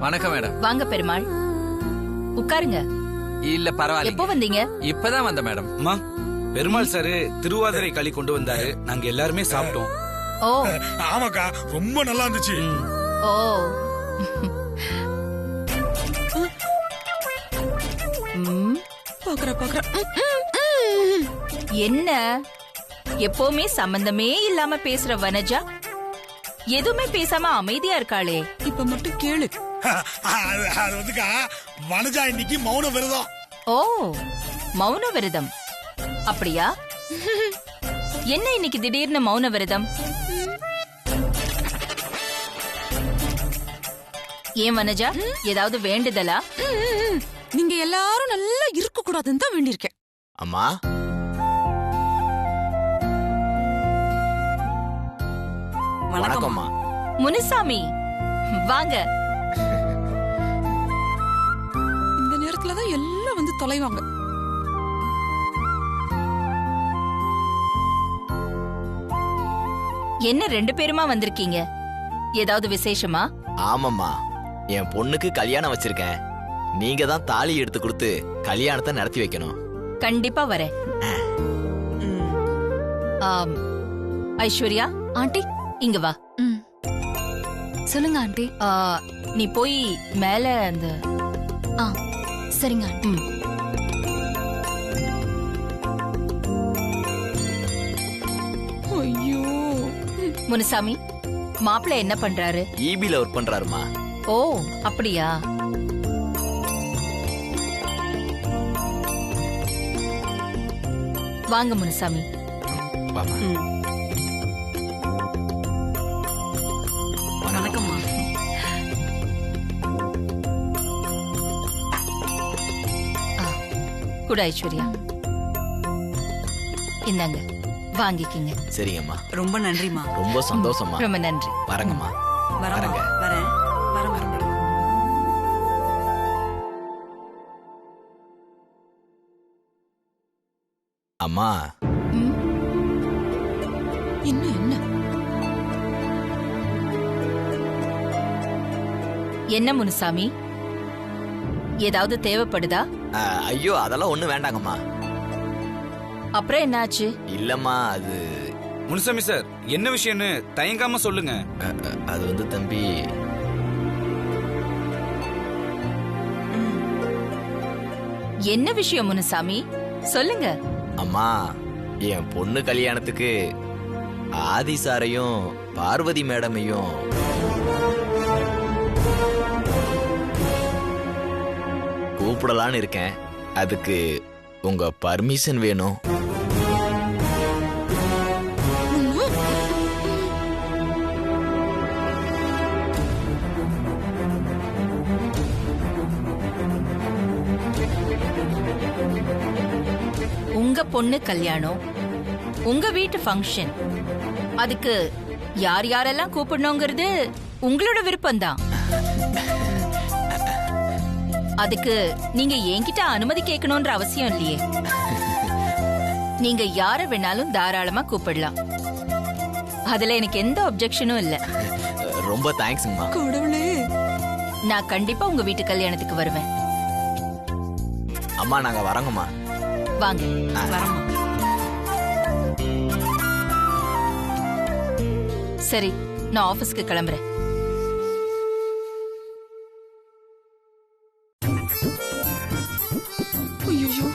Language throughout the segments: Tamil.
வணக்கம் மேடம். வாங்க பெருமாள், உட்காருங்க. இல்ல பரவாயில்ல. எப்போ வந்தீங்க? இப்பதான் வந்த மேடம். அம்மா, பெருமாள் சாரு திருவாதிரை களி கொண்டு வந்தாரு. நாங்க எல்லாருமே சாப்பிட்டோம். ஓ ஆமாக்கா, ரொம்ப நல்லா இருந்துச்சு. ஓ என்ன எப்பவுமே சம்பந்தமே இல்லாம பேசுற வனஜா எதுவுமே பேசாம அமைதியா இருக்காளே. இப்ப மட்டும் கேளு. அது வந்துக்கா, வனஜா இன்னைக்கு மௌன விரதம். ஓ மௌன விரதம் அப்படியா? என்ன இன்னைக்கு திடீர்னு மௌன விரதம்? ஏன் வனஜா, ஏதாவது வேண்டுதலா? நீங்க எல்லாரும் நல்லா இருக்க கூடாதுன்னு தான் வேண்டியிருக்கேன். அம்மா, வணக்கம்மா. முனுசாமி வாங்க. இந்த நேரத்துலதான் எல்லாம் வந்து தொலைவாங்க. என்ன ரெண்டு பேருமா வந்திருக்கீங்க? ஏதாவது விசேஷமா? ஆமாம்மா, என் பொண்ணுக்கு கல்யாணம் வச்சிருக்கேன். நீங்க தான் தாலி எடுத்து கொடுத்து கல்யாணத்தை நடத்தி வைக்கணும். கண்டிப்பா வரேன். ஐஸ்வர்யா ஆண்டி இங்க வா. சொல்லுங்க ஆண்டி. நீ போய் மேல அந்த சரிங்க ஆண்டி. ஐயோ, முனுசாமி, மாப்பிள்ளை என்ன பண்றாரு? ஈபில ஒர்க் பண்றாருமா. ஓ அப்படியா? வாங்க முனுசாமி. வணக்கம்மா. கூட ஐஸ்வர்யா இந்தாங்க, வாங்கிக்கிங்க. சரிங்கம்மா, ரொம்ப நன்றிமா. ரொம்ப சந்தோஷமா. ரொம்ப நன்றி. வரங்கம்மா. வரங்க. வரேன். வரேன். அம்மா, என்ன என்ன என்ன முனுசாமி, ஏதாவது தேவைப்படுதா? ஐயோ அதெல்லாம் ஒண்ணும் வேண்டாங்கம்மா. அப்புறம் என்னாச்சு? இல்லம்மா, அது முனுசாமி சார், என்ன விஷயம்னு தயங்காம சொல்லுங்க. அது வந்து தம்பி, என்ன விஷயம் முனுசாமி, சொல்லுங்க. அம்மா, என் பொண்ணு கல்யாணத்துக்கு ஆதி சாரையும் பார்வதி மேடமையும் கூப்பிடலான்னு இருக்கேன். அதுக்கு உங்க பர்மிஷன் வேணும். உங்க பொண்ணு கல்யாணம், உங்க வீட்டு ஃபங்க்ஷன், அதுக்கு யார் யாரெல்லாம் கூப்பிடணுங்கிறது உங்களோட விருப்பம்தான். அதுக்கு நீங்க என்கிட்ட அனுமதி கேட்கணும்ன்ற அவசியம் இல்லையே. நீங்க யார வேணாலும் தாராளமா கூப்பிடலாம். அதுல எனக்கு எந்த அப்செக்ஷனும் இல்ல. ரொம்ப தேங்க்ஸ்ங்கம்மா. கடவுளே, நான் கண்டிப்பா உங்க வீட்டு கல்யாணத்துக்கு வருவேன். அம்மா, நாங்க வரோங்கம்மா. வாங்க. வரமா. சரி, நான் ஆபீஸ்க்கு கிளம்புறேன். ஐயோ,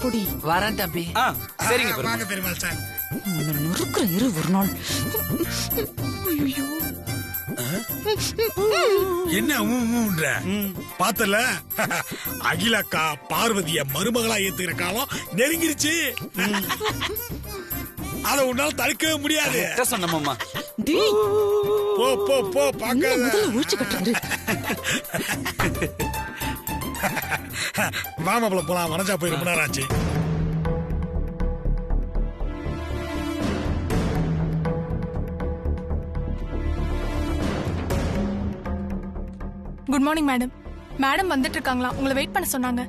பொடி வரேன் தம்பி. சரிங்க பெருமாள். வாங்க பெருமாள் சார். நொறுக்குற இரு ஒரு நாள். ஐயோ, என்ன ஊன்ற பாத்தல? அகிலாக்கா பார்வதிய மருமகளா ஏத்துக்கிற காலம் நெருங்கிருச்சு. அத உன்னால தடுக்கவே முடியாது. சொன்னமாமா. டேய், போ போ போ, பாக்காத. முதல்ல ஒழிச்சு கட்டுறது. வாமாப்ல போலாம். வனஜா போய் ரொம்ப நேரம் ஆச்சு. Good morning madam. மேடம் வந்துட்டு இருக்காங்களா? உங்களை வெயிட் பண்ண சொன்னாங்க.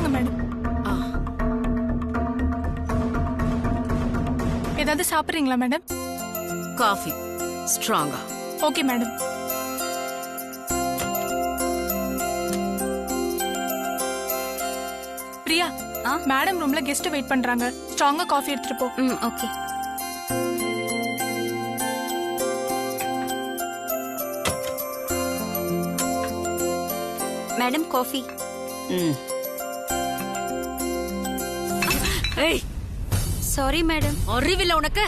இந்தாங்க மேடம். ஏதாவது சாப்பிடுறீங்களா மேடம்? காஃபி ஸ்ட்ராங்கா. Okay madam. பிரியா, மேடம் ரூம்ல கெஸ்ட் வெயிட் பண்றாங்க. ஸ்ட்ராங்கா காஃபி எடுத்துட்டு போ. ஓகே. Madam coffee. ஏய், சாரி மேடம். அறிவில்ல உனக்கு?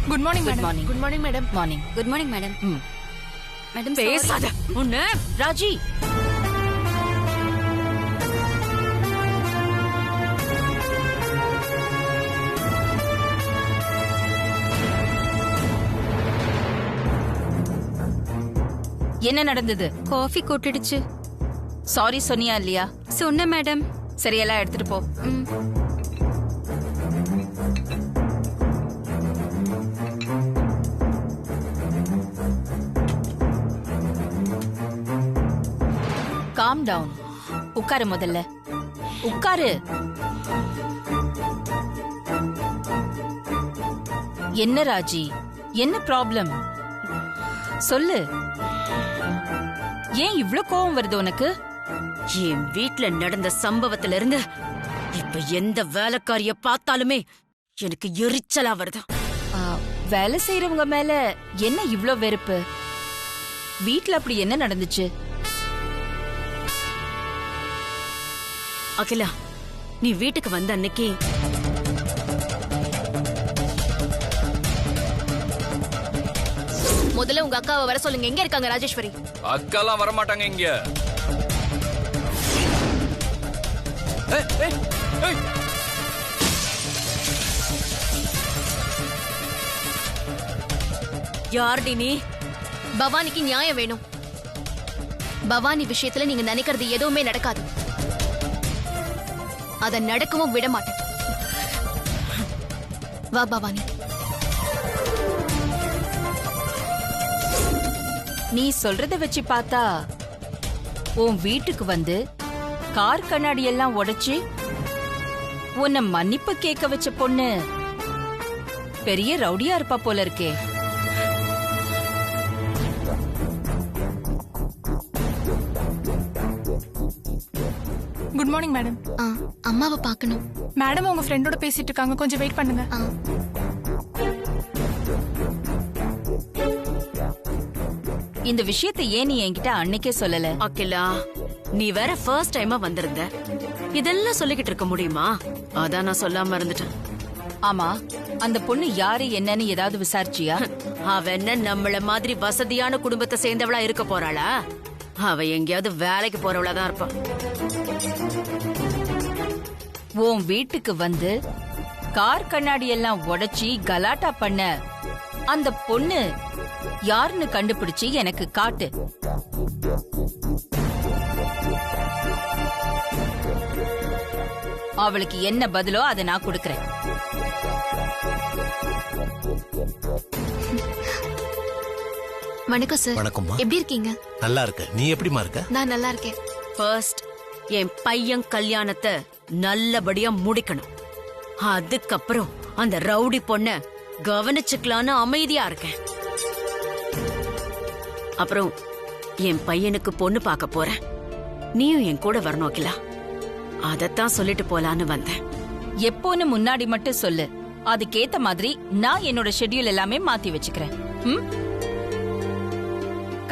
Good morning madam. Good morning madam. Morning. Good morning madam. Madam பேசாத உன்ன. ராஜி. என்ன நடந்தது? காஃபி கொட்டிடுச்சு. சாரி சொன்னியா இல்லையா? சொன்ன மேடம். சரி, எல்லாம் எடுத்துட்டு போ. Calm down. உட்காரு முதல்ல. உட்காரு. என்ன ராஜி, என்ன ப்ராப்ளம் சொல்லு. ஏன் இவ்ளோ கோவம் வருது உனக்கு? என் வீட்ல நடந்த சம்பவத்துல இருந்து இப்ப எந்த வேலைக்காரிய பார்த்தாலுமே எனக்கு எரிச்சலா வருது. வேலை செய்யறவங்க மேல என்ன இவ்ளோ வெறுப்பு? வீட்ல அப்படி என்ன நடந்துச்சு? அகிலா, நீ வீட்டுக்கு வந்த அன்னைக்கு முதல்ல உங்க அக்காவை வர சொல்லுங்க. எங்க இருக்காங்க ராஜேஸ்வரி? அக்காலாம் வரமாட்டாங்க இங்க. யார்டி நீ? பவானிக்கு நியாயம் வேணும். பவானி விஷயத்துல நீங்க நினைக்கிறது எதுவுமே நடக்காது. அத நடக்கவும் விட மாட்டேன். வா பவானி. நீ சொல்றத வச்சு பார்த்தா உன் வீட்டுக்கு வந்து கார் கண்ணாடி எல்லாம் உடைச்சு உன்னை மன்னிப்பு கேட்க வச்ச பொண்ணு பெரிய ரவுடியா இருப்பா போல இருக்கே. Good morning madam. அம்மாவை பார்க்கணும். மேடம் உங்க ஃப்ரெண்டோட பேசிட்டு இருக்காங்க, கொஞ்சம் வெயிட் பண்ணுங்க. இந்த விஷயத்தை ஏன் நீ என்கிட்ட அன்னைக்கே சொல்லல? அகிலா, நீ வேற ஃபர்ஸ்ட் டைமா வந்திருந்த. இதெல்லாம் சொல்லிக்கிட்டு இருக்க முடியுமா? அதான் நான் சொல்லாம இருந்துட்டேன். ஆமா, அந்த பொண்ணு யாரு என்னன்னு ஏதாவது விசாரிச்சியா? அவ என்ன நம்மள மாதிரி வசதியான குடும்பத்தை சேர்ந்தவளா இருக்க போறாளா? அவ எங்கேயாவது வேலைக்கு போறவளா தான் இருப்பா. உன் வீட்டுக்கு வந்து கார் கண்ணாடி எல்லாம் உடைச்சி கலாட்டா பண்ண அந்த பொண்ணு யாருன்னு கண்டுபிடிச்சு எனக்கு காட்டு. அவளுக்கு என்ன பதிலோ அதை நான் கொடுக்கறேன். வணக்கம் சார். வணக்கம்மா. எப்படி இருக்கீங்க? நல்லா இருக்க. நீ எப்படிமா இருக்க? நான் நல்லா இருக்கேன். ஃபர்ஸ்ட் என் பையன் கல்யாணத்தை நல்லபடியா முடிக்கணும். அதுக்கப்புறம் அந்த ரவுடி பொண்ண கவனிச்சுக்கலான்னு அமைதியா இருக்கேன். அப்புறம் என் பையனுக்கு பொண்ணு பார்க்க போறேன். நீயும் என் கூட வரணும் அகிலா. அதத்தான் சொல்லிட்டு போலான்னு வந்தேன். எப்போன்னு முன்னாடி மட்டும் சொல்லு. அதுக்கேத்த மாதிரி நான் என்னோட ஷெட்யூல் எல்லாமே மாத்தி வச்சுக்கிறேன்.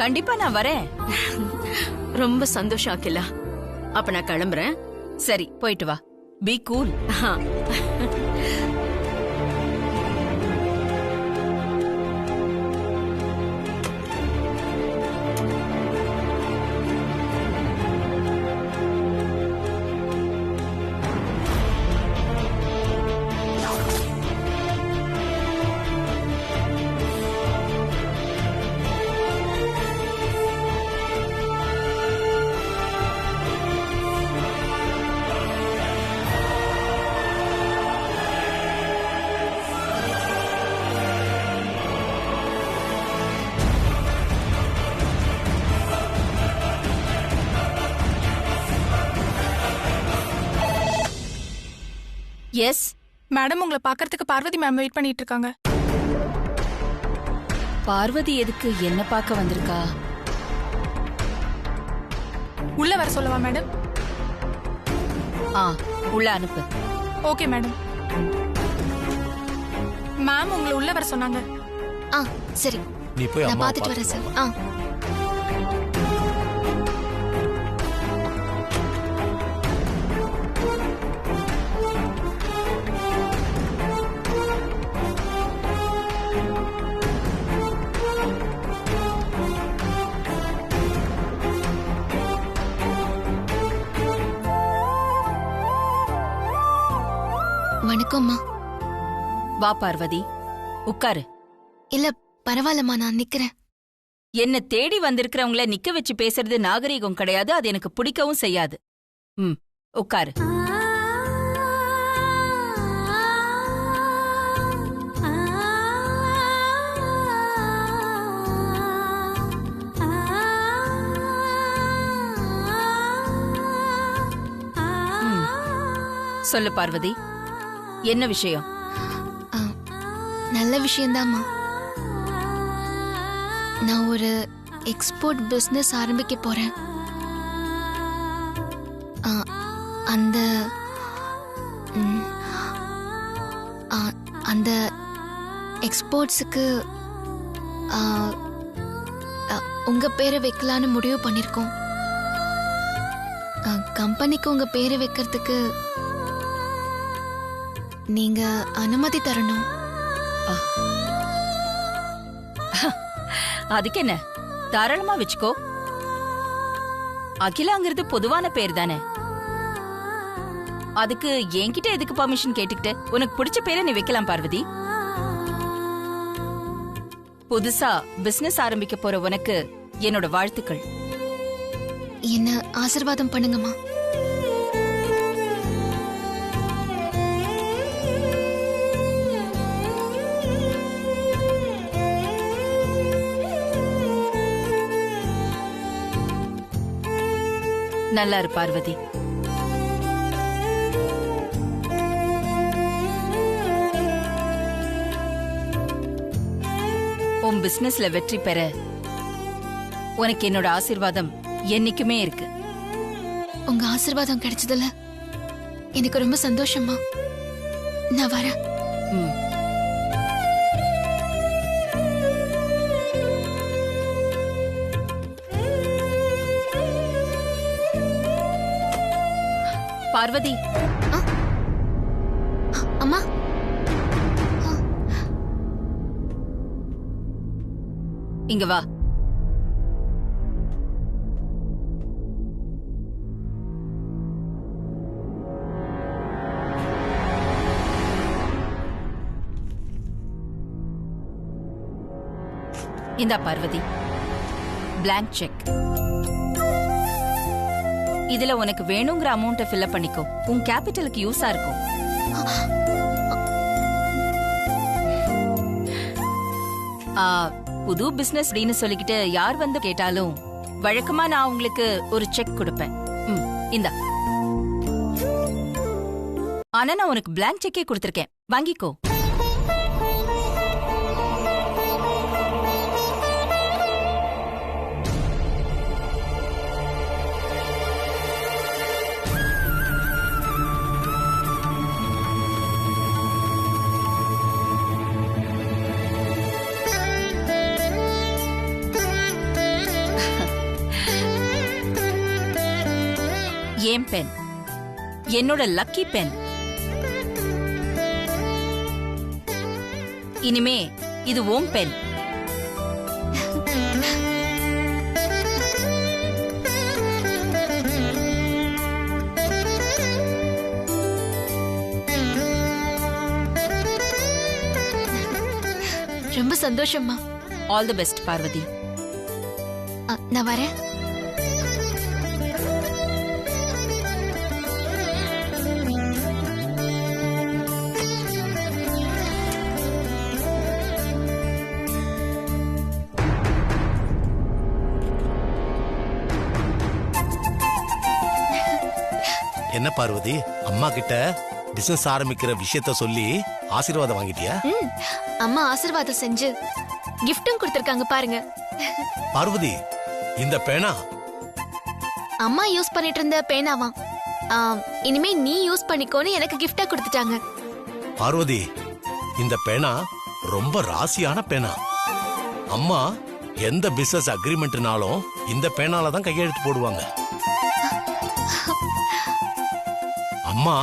கண்டிப்பா நான் வரேன். ரொம்ப சந்தோஷம் அகிலா. அப்ப நான் கிளம்புறேன். சரி, போயிட்டு வா. Be cool. எஸ். மேடம் உங்களை பார்க்கறதுக்கு பார்வதி மேம் வெயிட் பண்ணிட்டு இருக்காங்க. பார்வதி எதுக்கு என்ன பார்க்க வந்திருக்கா? உள்ள வர சொல்லவா மேடம்? ஆ, உள்ள அனுப்பு. Okay madam. மேம் உங்களை உள்ள வர சொன்னாங்க. ஆ சரி, நீ போய் நான் அம்மா பார்த்துட்டு வரேன் சார். ஆ வணக்கம்மா. வா பார்வதி, உட்காரு. இல்ல பரவாயில்லம்மா, நான் நிக்கிறேன். என்ன தேடி வந்திருக்கிறவங்கள நிக்க வச்சு பேசுறது நாகரீகம் கிடையாது. அது எனக்கு பிடிக்கவும் செய்யாது. உட்காரு. சொல்லு பார்வதி, என்ன விஷயம்? ஆ, நல்ல விஷயம்தாம்மா. நான் ஒரு எக்ஸ்போர்ட் பிசினஸ் ஆரம்பிக்க போறேன். அந்த அந்த எக்ஸ்போர்ட்ஸுக்கு உங்க பேரை வைக்கலான்னு முடிவு பண்ணிருக்கோம். கம்பெனிக்கு உங்க பேரை வைக்கிறதுக்கு நீங்க அனுமதி தரணும். அதுக்கு என்ன, தாராளமா வச்சுக்கோ. அகிலாங்கிறது பொதுவான பேர் தானே. அதுக்கு என்கிட்ட எதுக்கு பர்மிஷன் கேட்டுக்கிட்டு? உனக்கு பிடிச்ச பேரை நீ வைக்கலாம் பார்வதி. புதுசா பிசினஸ் ஆரம்பிக்க போற உனக்கு என்னோட வாழ்த்துக்கள். என்ன ஆசீர்வாதம் பண்ணுங்கம்மா. நல்லா இரு பார்வதி. உன் பிசினஸ்ல வெற்றி பெற உனக்கு என்னோட ஆசீர்வாதம் என்னைக்குமே இருக்கு. உங்க ஆசீர்வாதம் கிடைச்சதுல எனக்கு ரொம்ப சந்தோஷமா. நான் வரேன். பார்வதி. அம்மா, இங்க வா. இந்தா பார்வதி, பிளாங்க் செக். இதுல உனக்கு வேணுங்கிற அமௌண்ட்டை ஃபில் பண்ணிக்கோ. உன் கேபிட்டலுக்கு யூஸா இருக்கும். புது பிசினஸ் அப்படின்னு சொல்லிக்கிட்டு யார் வந்து கேட்டாலும் வழக்கமா நான் உங்களுக்கு ஒரு செக் கொடுப்பேன். இந்தா. ஆனா நான் உனக்கு பிளாங்க் செக்கே கொடுத்திருக்கேன், வாங்கிக்கோ. ஏன் பென், என்னோட லக்கி பென். இனிமே இது ஓம் பென். ரொம்ப சந்தோஷம்மா. All the best Parvathi. நான் வரேன். என்ன பார்வதி, அம்மா கிட்ட பிசினஸ் ஆரம்பிக்கிற விஷயத்த சொல்லி ஆசீர்வாதம் வாங்கிட்டியா? அம்மா ஆசீர்வாதம் செஞ்சு கிஃப்டும் கொடுத்திருக்காங்க பாருங்க. பார்வதி, இந்த பேனா அம்மா யூஸ் பண்ணிட்டு இருந்த பேனாவா? இனிமே நீ யூஸ் பண்ணிக்கோன்னு எனக்கு கிஃப்டா கொடுத்துட்டாங்க. பார்வதி, இந்த பேனா ரொம்ப ராசியான பேனா. அம்மா எந்த பிசினஸ் அக்ரிமெண்ட்னாலும் இந்த பேனால தான் கையெழுத்து போடுவாங்க. அம்மா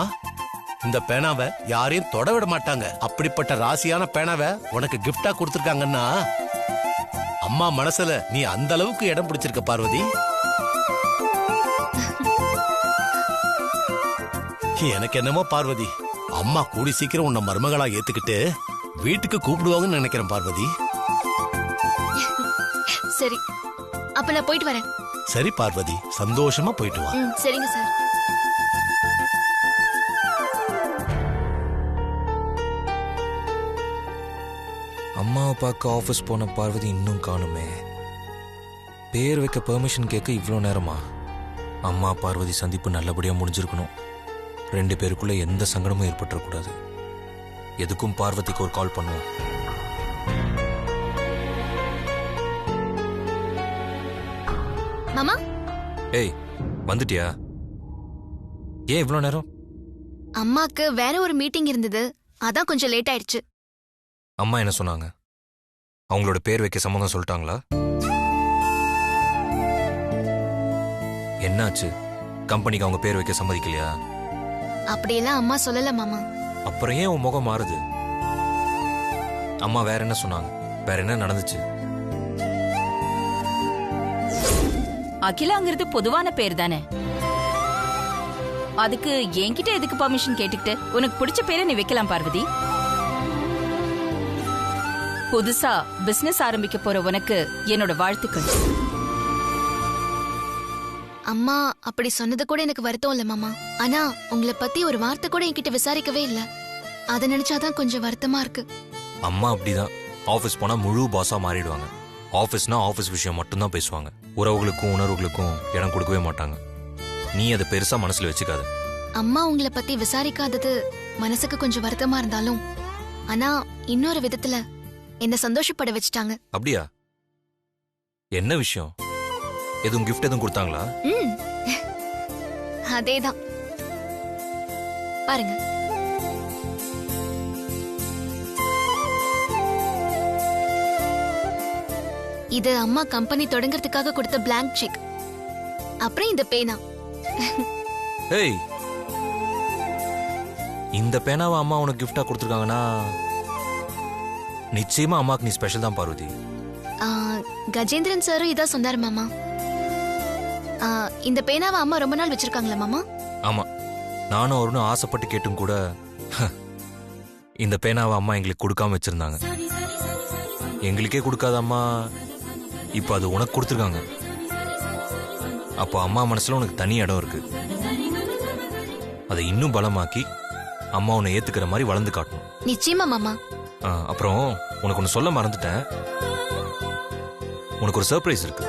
இந்த பேனாவை யாரையும் தொட விட மாட்டாங்க. அப்படிப்பட்ட ராசியான பேனாவை உனக்கு கிஃப்டா கொடுத்திருக்காங்கன்னா அம்மா மனசுல நீ அந்த அளவுக்கு இடம் பிடிச்சிருக்க பார்வதி. எனக்கு என்னமோ பார்வதி, அம்மா கூடி சீக்கிரம் உன்னை மருமகளா ஏத்துக்கிட்டு வீட்டுக்கு கூப்பிடுவாங்கன்னு நினைக்கிறேன் பார்வதி. சரி, அப்ப நான் போயிட்டு வரேன். சரி பார்வதி, சந்தோஷமா போயிட்டு வா. சரிங்க சார். அம்மாவை பார்க்க ஆஃபீஸ் போன பார்வதி இன்னும் காணுமே. பேர் வைக்க பெர்மிஷன் கேட்க இவ்வளோ நேரமா? அம்மா பார்வதி சந்திப்பு நல்லபடியாக முடிஞ்சிருக்கணும். 2 பேருக்குள்ள எந்த சங்கடமும் ஏற்பட்டுறக்கூடாது. எதுக்கும் பார்வதிக்கு ஒரு கால் பண்ணுவோம். மாமா. ஏய், வந்துட்டியா? ஏன் இவ்வளோ நேரம்? அம்மாக்கு வேற ஒரு மீட்டிங் இருந்தது, அதான் கொஞ்சம் லேட் ஆயிடுச்சு. அம்மா என்ன சொன்னாங்க? அவங்களோட பேர் வைக்க சம்மதம் சொல்லிட்டாங்களா? என்னாச்சு? கம்பெனிக்கு அவங்க பேர் வைக்க சம்மதிக்கலையா? அப்படியெல்லாம் அம்மா சொல்லல மாமா. அப்புறம் ஏன் உன் முகம் மாறுது? அம்மா வேற என்ன சொன்னாங்க? வேற என்ன நடந்துச்சு? அகிலாங்கிறது பொதுவான பேர் தானே. அதுக்கு என்கிட்ட எதுக்கு பர்மிஷன் கேட்டுக்கிட்டு? உனக்கு பிடிச்ச பேரை நீ வைக்கலாம் பார்வதி. புதுசா பிசினஸ் ஆரம்பிக்க போற உனக்கு என்னோட வாழ்த்துக்கள். அம்மா அப்படி சொன்னது கூட எனக்கு வருத்தம் இல்ல மாமா. ஆனா உங்களை பத்தி ஒரு வார்த்தை கூட என்கிட்ட விசாரிக்கவே இல்ல. அதை நினைச்சாதான் கொஞ்சம் வருத்தமா இருக்கு. அம்மா அப்படிதான். ஆபீஸ் போனா முழு பாஸா மாறிடுவாங்க. ஆபீஸ்னா ஆபீஸ் விஷயம் மட்டும்தான் பேசுவாங்க. உறவுகளுக்கும் உணர்வுகளுக்கும் இடம் கொடுக்கவே மாட்டாங்க. நீ அதை பெருசா மனசுல வச்சுக்காத. அம்மா உங்களை பத்தி விசாரிக்காதது மனசுக்கு கொஞ்சம் வருத்தமா இருந்தாலும், ஆனா இன்னொரு விதத்துல என்ன சந்தோஷப்பட வச்சுட்டாங்க. அப்படியா? என்ன விஷயம்? எதுவும் கிஃப்ட் எதுவும் கொடுத்தாங்களா? அதேதான் பாருங்க. இது அம்மா கம்பெனி தொடங்கறதுக்காக கொடுத்த பிளாங்க் செக். அப்புறம் இந்த பேனா. ஏய், இந்த பேனாவை அம்மா உனக்கு கிஃப்டா கொடுத்துருக்காங்கன்னா நிச்சயமா அம்மாக்கு நீ ஸ்பெஷல் தான் பார்வதி. கஜேந்திரன் சாரும் இதான் சொன்னாரு மாமா. இந்த பேனாவை அம்மா ரொம்ப நாள் வச்சிருக்காங்களா மாமா? ஆமா, நானும் அவரும் ஆசைப்பட்டு கேட்டும் கூட இந்த பேனாவை அம்மா எங்களுக்கு கொடுக்காம வச்சிருந்தாங்க. எங்களுக்கே கொடுக்காத அம்மா இப்ப அது உனக்கு கொடுத்துருக்காங்க. அப்போ அம்மா மனசுல உனக்கு தனி இடம் இருக்கு. அதை இன்னும் பலமாக்கி அம்மா உன்னை ஏத்துக்கிற மாதிரி வளர்ந்து காட்டணும். நிச்சயமா மாமா. அப்புறம் உனக்கு ஒன்னு சொல்ல மறந்துட்டேன். உனக்கு ஒரு சர்ப்ரைஸ் இருக்கு.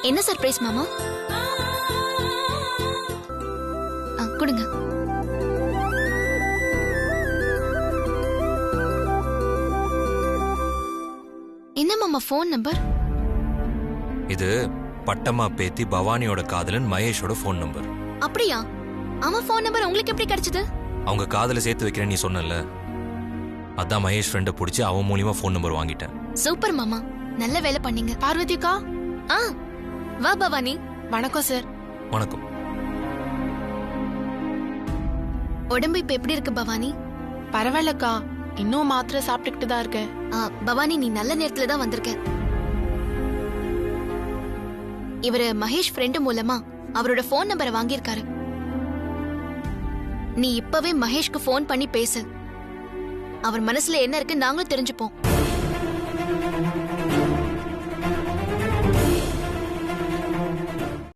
என்ன சர்ப்ரைஸ் மாமா? கொடுங்க. என்ன மாமா ஃபோன் நம்பர்? இது பட்டம்மா பேத்தி பவானியோட காதலன் மகேஷோட ஃபோன் நம்பர். அப்படியா? அவன் ஃபோன் நம்பர் உங்களுக்கு எப்படி கிடைச்சது? அவங்க காதல சேர்த்து வைக்கிறேன்னு நீ சொன்னல, அதான் மகேஷ் ஃப்ரெண்ட பிடிச்சி அவன் மூலியமா ஃபோன் நம்பர் வாங்கிட்டேன். சூப்பர் மாமா, நல்ல வேலை பண்ணீங்க. பார்வதிக்கா? வா பவானி. வணக்கம் சார். வணக்கம். உடம்பு இப்ப எப்படி இருக்கு பவானி? பரவாயில்லக்கா, இன்னும் மாத்திரை சாப்பிட்டுக்கிட்டு தான் இருக்கேன். பவானி, நீ நல்ல நேரத்துல தான் வந்திருக்க. இவரு மகேஷ் ஃப்ரெண்டு மூலமா அவரோட ஃபோன் நம்பரை வாங்கியிருக்காரு. நீ இப்பவே மகேஷ்க்கு ஃபோன் பண்ணி பேசு. அவர் மனசுல என்ன இருக்கு நாங்களும் தெரிஞ்சுப்போம்.